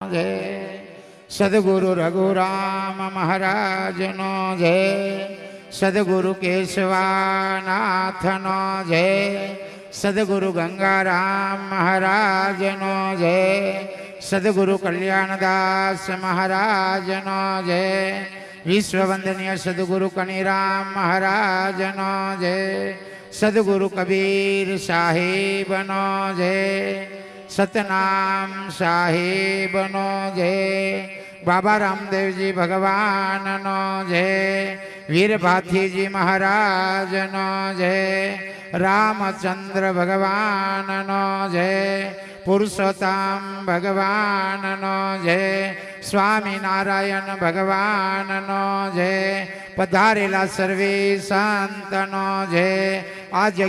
जय सद्गुरु रघुराम महाराज नो जय सद्गुरु केशवानाथ नो जय सद्गुरु गंगाराम महाराज नो जय सद्गुरु कल्याणदास महाराज नो जय विश्ववंदनीय सद्गुरु कनीराम महाराज नो जय सद्गुरु कबीर साहिब नो जय सतनाम साहिब नो जय बाबा रामदेव जी भगवान नो जय वीर भाथी जी महाराज नो जय रामचंद्र भगवान नो जय पुरुषोत्तम भगवान नो जय स्वामी नारायण भगवान नो जय पधारेला सर्वे संत नो जय आज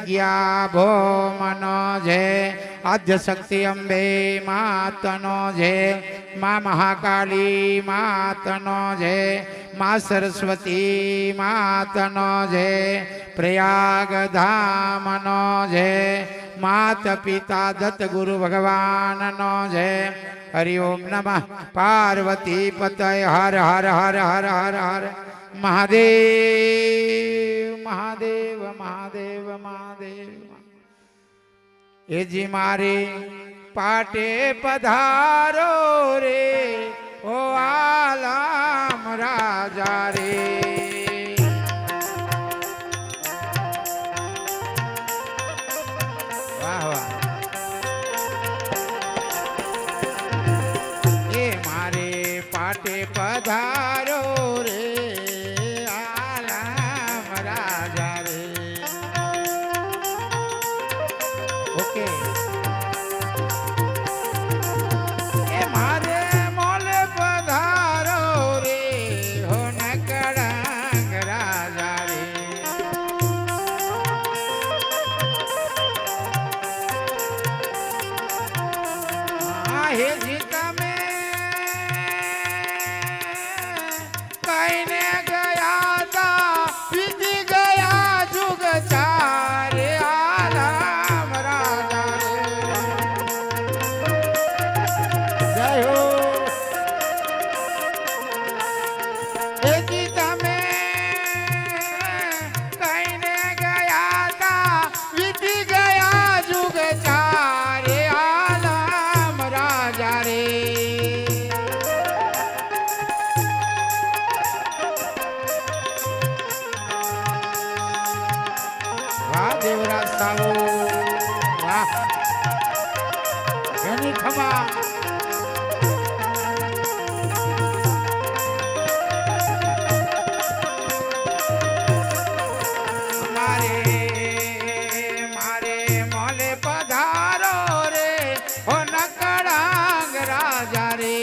भोम नो जय आद्य शक्ति अम्बे मात नो जय माँ महाकाली मात नो जय माँ सरस्वती मात नो जय प्रयाग धाम नो जय मात पिता दत्त गुरु भगवान नो जय हरि ओम नमः पार्वती पतय हर हर हर हर हर हर महादेव महादेव महादेव महादेव ए जी मारे पाटे पधारो रे ओ आलम राजा रे वाह वाह ए मारे पाटे पधारो रे आलम राजा रे ओके ए मारे मोले पधारो रे हो नकड़ंग राजा रे हे जीता में कहने गया था बीती गया जुग चारे आलम राजा रे जय हो हे जीता में कहने गया था बीती गया जुग चारे आलम राजा रे वाह देवराज साहू वाह घणी खमा मारे मोले पधारो रे हो नकड़ांग राजा रे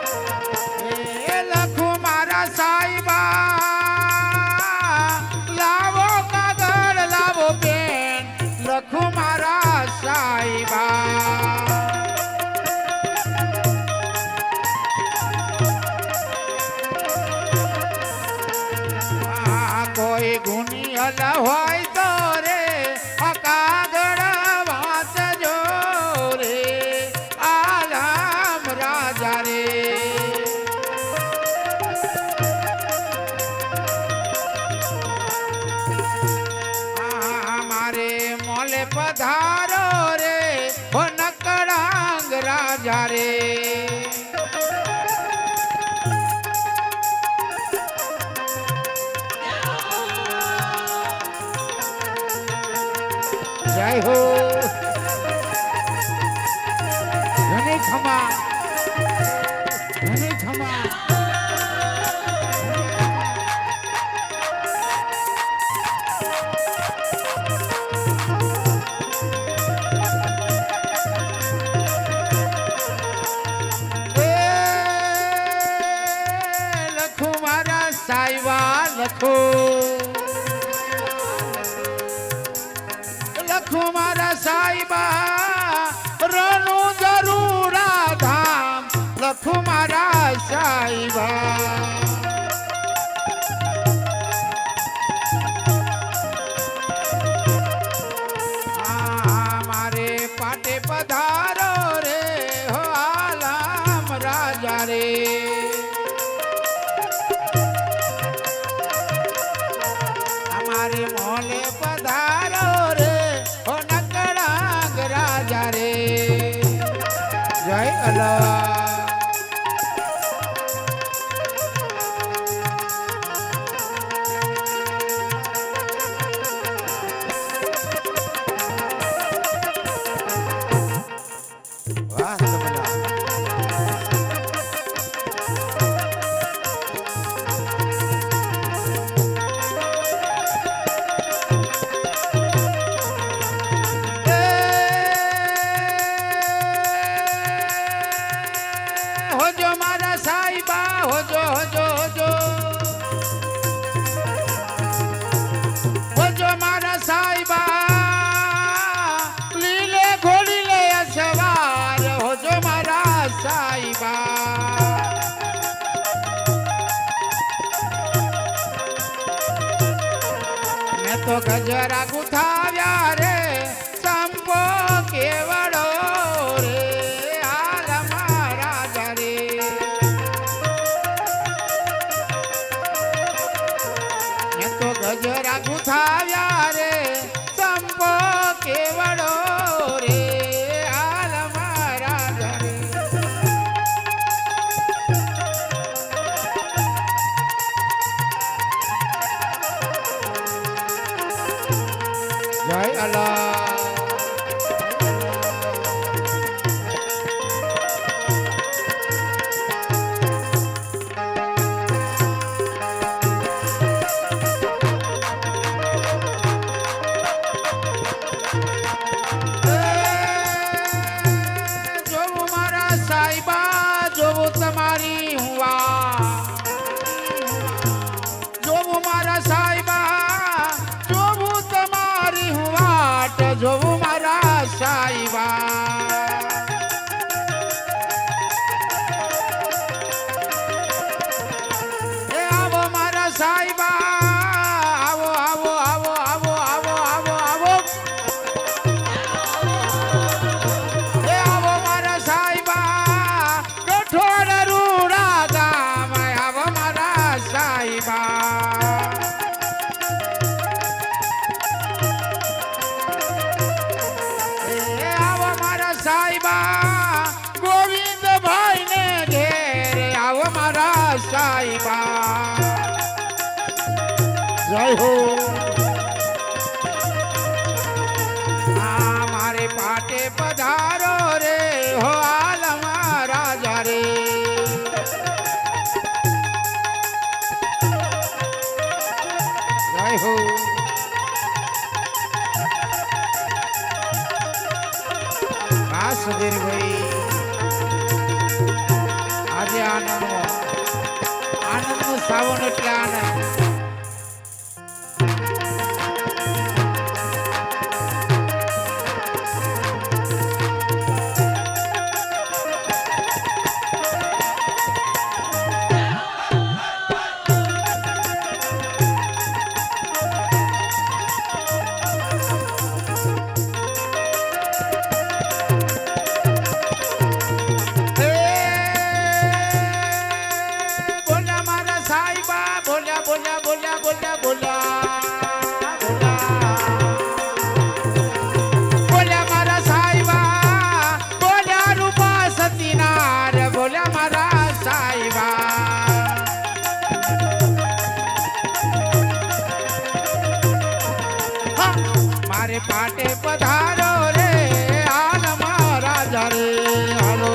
ए लखू मारा साईबा लावो कागड़ लावो पेन लखू मारा साईबा कोई गुनियल होय तो रे कागड़ वांचजो रे आलम राजा रे मारे मोले पधारो रे हो नकड़ांग राजा रे जय हो घने खमा घने खमा लखू मारा साईबा लखू लखू मारा साईबा रोनू जरूरा धाम पाटे पधारो रे हो आलम राजा रे हमारे मोहले पधारो रे हो नकड़ांग राजा रे जय अल्लाह तो गजरा गुथाव्या रे संपो केवड़ो रे हाल महाराजा रे मैं तो गजरा गुथाव्या रे संपो केवड़ो रे हाल महाराजा रे जय अल्लाह जो मारा साहिबा जो तुम्हारी हुआ जो मारा साहिबा जो मारा साहिबा ए आवो मारा साहिबा आवो आवो आवो आवो आवो आवो आवो ए आवो मारा साहिबा कठोर रूड़ा गाम आवो मारा साहिबा साहिबा गोविंद भाई ने घेर आओ मारा साहिबा जय हो हमारे पाटे पधारो रे हो आलम राजा रे जय हो सुधीर भाई आज आनंद सावन એટલે આનંદ मारे पाटे पधारो रे आल महाराजा रे हालो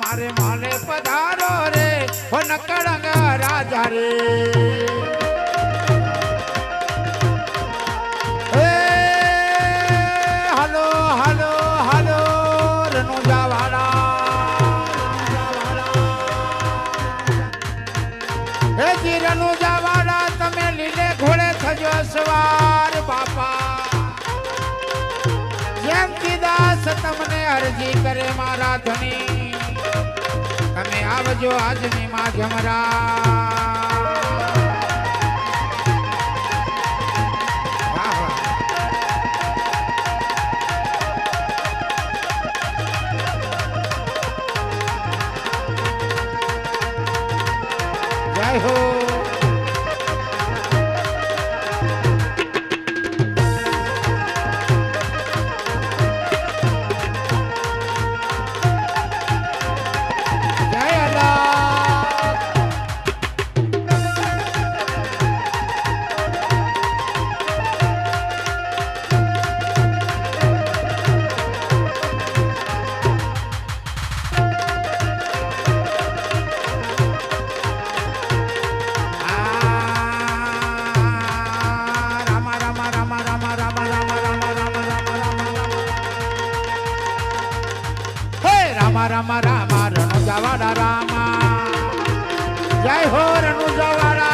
मारे माले पधारो रे हो नकड़ंग राजा रे हालो हालो हालो रनुजा वाला रनुजा वाला तमे लीले घोड़े थजो सवार बापा जयंतीदास तमने अरजी करे मारा धनी तमे आवजो આજની માધ્યમરા રામ રામ રણુજાવાડા રામા જય હો રણુજાવાડા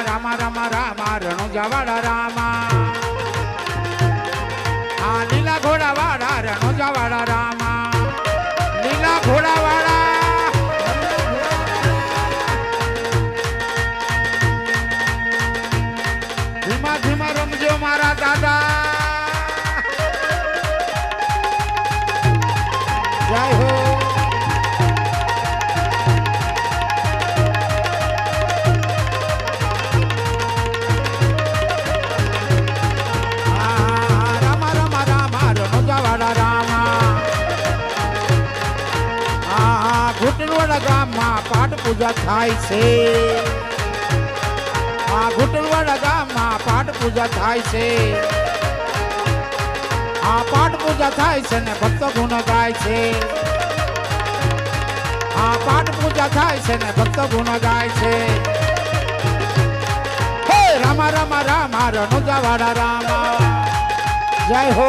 રામ રામ રામ રણુજાવાડા રામા લીલા ઘોડાવાળા રણુજાવાડા રામા લીલા ઘોડાવાળા ધીમા ધીમા રમજો મારા દાદા જય હો ઘૂંટણવાડા ગામમાં પાઠ પૂજા થાય છે ઘૂંટણવાડા ગામમાં પાઠ પૂજા થાય છે પાઠ પૂજા થાય છે ને ભક્તો ગુણ ગાય છે પાઠ પૂજા થાય છે ને ભક્તો ગુણ ગાય છે હે રામ રામ રામ રણુજાવાડા રામા જય હો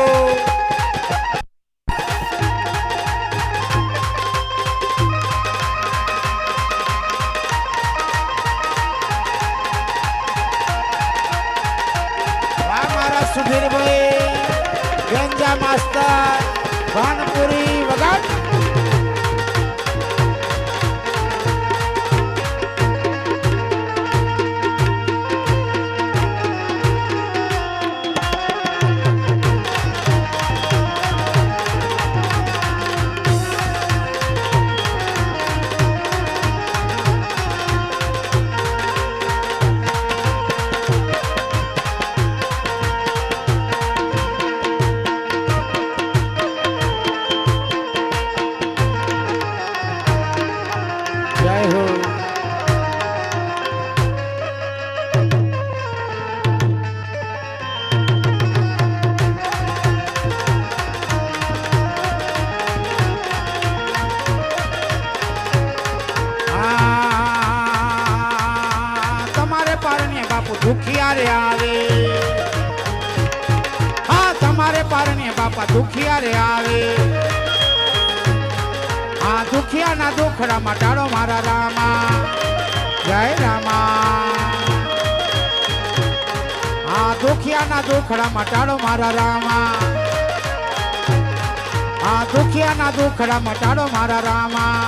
સુધીરભાઈ ગંજા માસ્ટર ભાનપુરી વગાડ દુખિયારે આવે તમારે પારણે બાપા દુખિયારે આવે દુખિયાના દુખડા મટાડો મારા રામા જય રામા દુખિયાના દુખડા મટાડો મારા રામા દુખિયાના દુખડા મટાડો મારા રામા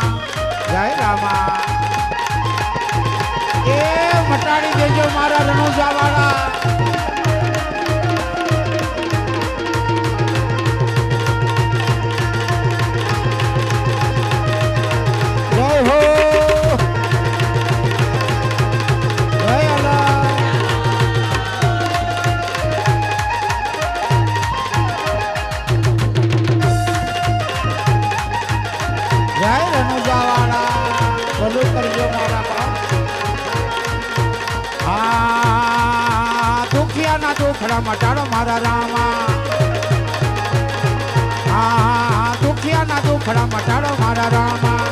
જય રામા એ મટાડી દેજો મારા રણુજાવાડા જય હો જય અલ્લાહ જય રણુજાવાડા ભલું કરજો મારા બાપ દુખિયાના દુખડા મટાડો મારા રામા દુખિયાના દુખડા મટાડો મારા રામા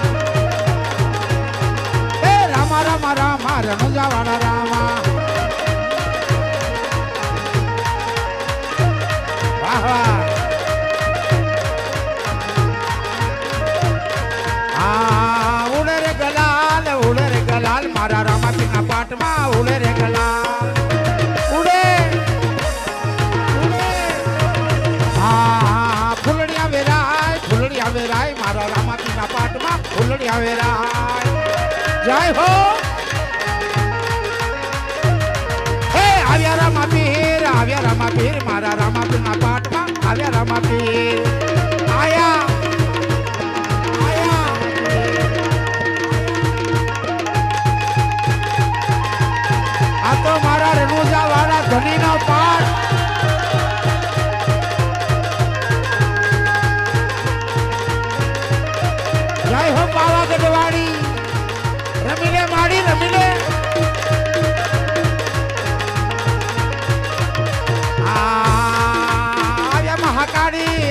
એ રામા રામા રામા રણુજાવાડા રામા વાહ વાહ ઉડે રે ગલાલ મારા રામા પીના પાટમાં ઉડે રે ગલાલ ઉડે ફૂલડિયા વેરાય મારા રામા પીના પાટમાં ફૂલડિયા વેરાય જય હો હે આવ્યા રામા પીર મારા રામા પીના પાટમાં આવ્યા રામા પીર આયા તો મારા રણુજાવાડા ધણીનો પાઠ જય હો પાવાગઢવાડી રમીલે માડી રમીલે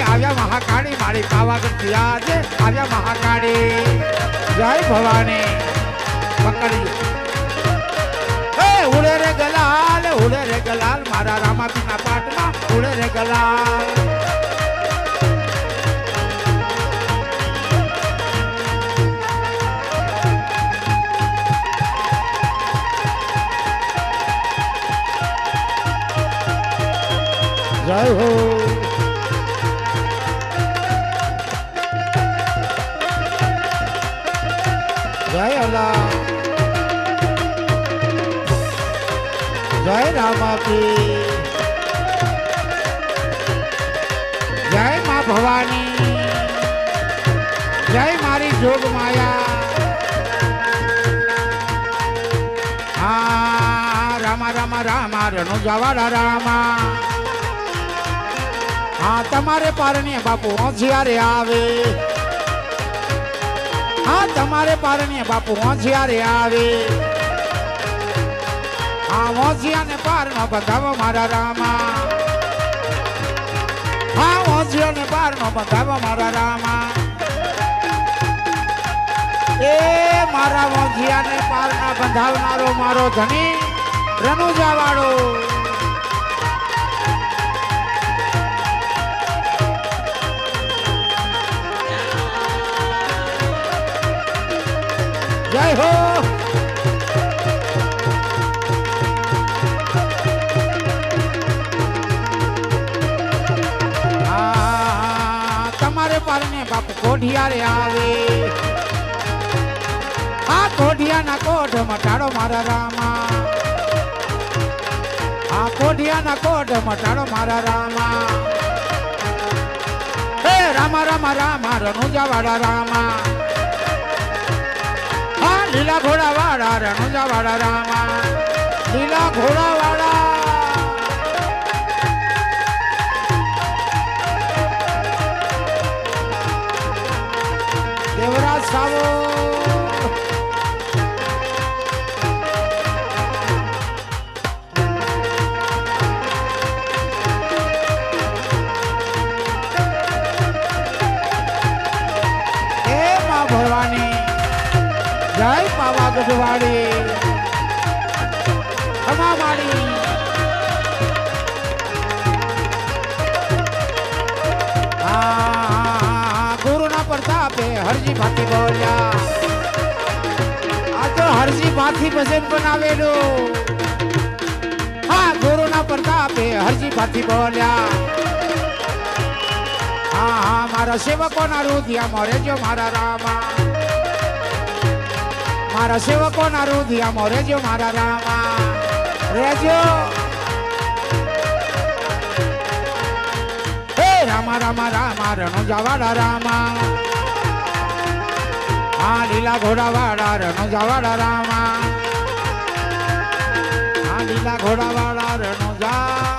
આવ્યા મહાકાળી મારી પાવાગઢ થયા છે આવ્યા મહાકાળી જય ભવાની પકડી ઉડે રે ગલાલ મારા રામાપીરના પાટમાં ઉડે રે ગલાલ. જય હો. જય અલ્લાહ. જય રામાપી. જય માં ભવાની. જય મારી જોગ માયા. હા રામા રામા રામા રણુજાવાળા રામા. હા તમારે પારણીય બાપુ હોંશિયારે આવે. હા તમારે પારણીય બાપુ હોંશિયારે આવે. હા હોંશિયાને પારનો બંધાવો મારા રામા. હા હોંશિયાને પારનો બંધાવો મારા રામા. એ મારા હોંશિયાને પારના બંધાવનારો મારો ધણી રણુજાવાળો. જય હો. તમારે પારને બાપુ કોઢિયારે આવે. આ કોઢિયાના કોઢ મટાડો મારા રામા. આ કોઢિયાના કોઢ મટાડો મારા રામા. હે રામા રામા રામા રણુજાવાળા રામા. હા લીલા ઘોડા વાળા રણુજાવાળા રામા. લીલા ઘોડા વાળા. દેવરાજ સાવો. એ માં ભવાની. જય પાવાગઢવાડી. ખમા માડી. ગુરુના પ્રતાપે હરજી ભાતી બોલ્યા. આ તો હરજી ભાતી ભજન બનાવેલું. હા ગુરુના પ્રતાપે હરજી ભાતી બોલ્યા. હા હા મારા સેવકોના રુધિયા મોરે જો મારા રામા. મારા સેવકોના રુધિયા મોરે જો મારા રામા. રેજો. રામા રામા રામા રણુજાવાળા રામા. હા લીલા ઘોડાવાળા રણુજાવાળા રામા. હા લીલા ઘોડાવાળા રણુજા.